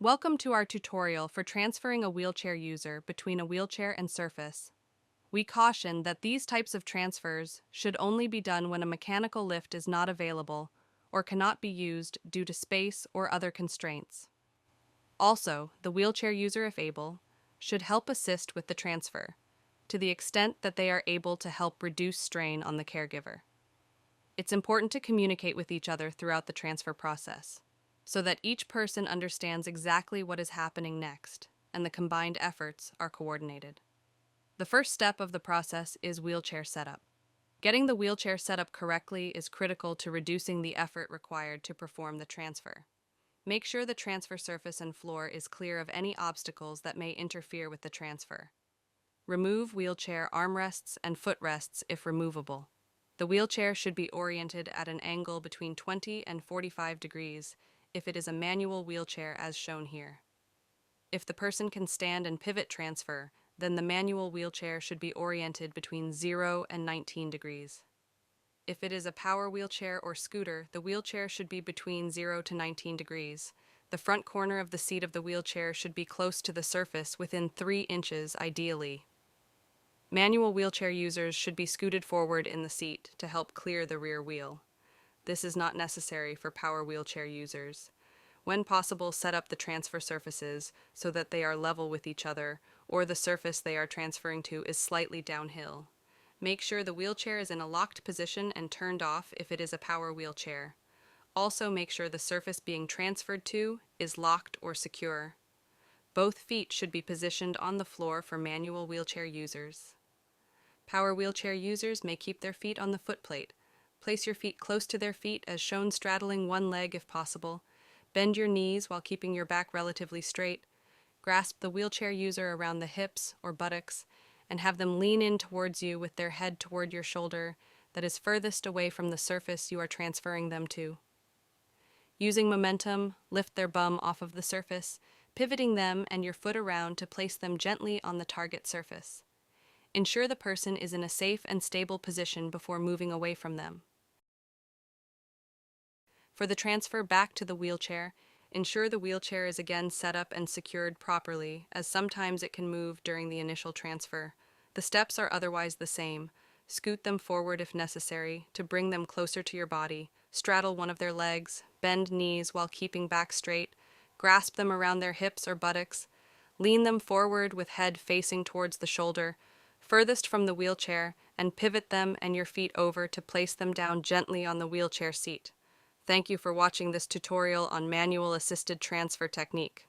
Welcome to our tutorial for transferring a wheelchair user between a wheelchair and surface. We caution that these types of transfers should only be done when a mechanical lift is not available or cannot be used due to space or other constraints. Also, the wheelchair user, if able, should help assist with the transfer, to the extent that they are able to help reduce strain on the caregiver. It's important to communicate with each other throughout the transfer process, so that each person understands exactly what is happening next, and the combined efforts are coordinated. The first step of the process is wheelchair setup. Getting the wheelchair set up correctly is critical to reducing the effort required to perform the transfer. Make sure the transfer surface and floor is clear of any obstacles that may interfere with the transfer. Remove wheelchair armrests and footrests if removable. The wheelchair should be oriented at an angle between 20 and 45 degrees if it is a manual wheelchair as shown here. If the person can stand and pivot transfer, then the manual wheelchair should be oriented between 0 and 19 degrees. If it is a power wheelchair or scooter, the wheelchair should be between 0 to 19 degrees. The front corner of the seat of the wheelchair should be close to the surface within 3 inches ideally. Manual wheelchair users should be scooted forward in the seat to help clear the rear wheel. This is not necessary for power wheelchair users. When possible, set up the transfer surfaces so that they are level with each other, or the surface they are transferring to is slightly downhill. Make sure the wheelchair is in a locked position and turned off if it is a power wheelchair. Also make sure the surface being transferred to is locked or secure. Both feet should be positioned on the floor for manual wheelchair users. Power wheelchair users may keep their feet on the footplate. Place your feet close to their feet as shown, straddling one leg if possible. Bend your knees while keeping your back relatively straight. Grasp the wheelchair user around the hips or buttocks and have them lean in towards you with their head toward your shoulder that is furthest away from the surface you are transferring them to. Using momentum, lift their bum off of the surface, pivoting them and your foot around to place them gently on the target surface. Ensure the person is in a safe and stable position before moving away from them. For the transfer back to the wheelchair, ensure the wheelchair is again set up and secured properly, as sometimes it can move during the initial transfer. The steps are otherwise the same. Scoot them forward if necessary to bring them closer to your body. Straddle one of their legs, bend knees while keeping back straight, grasp them around their hips or buttocks, lean them forward with head facing towards the shoulder, furthest from the wheelchair, and pivot them and your feet over to place them down gently on the wheelchair seat. Thank you for watching this tutorial on manual assisted transfer technique.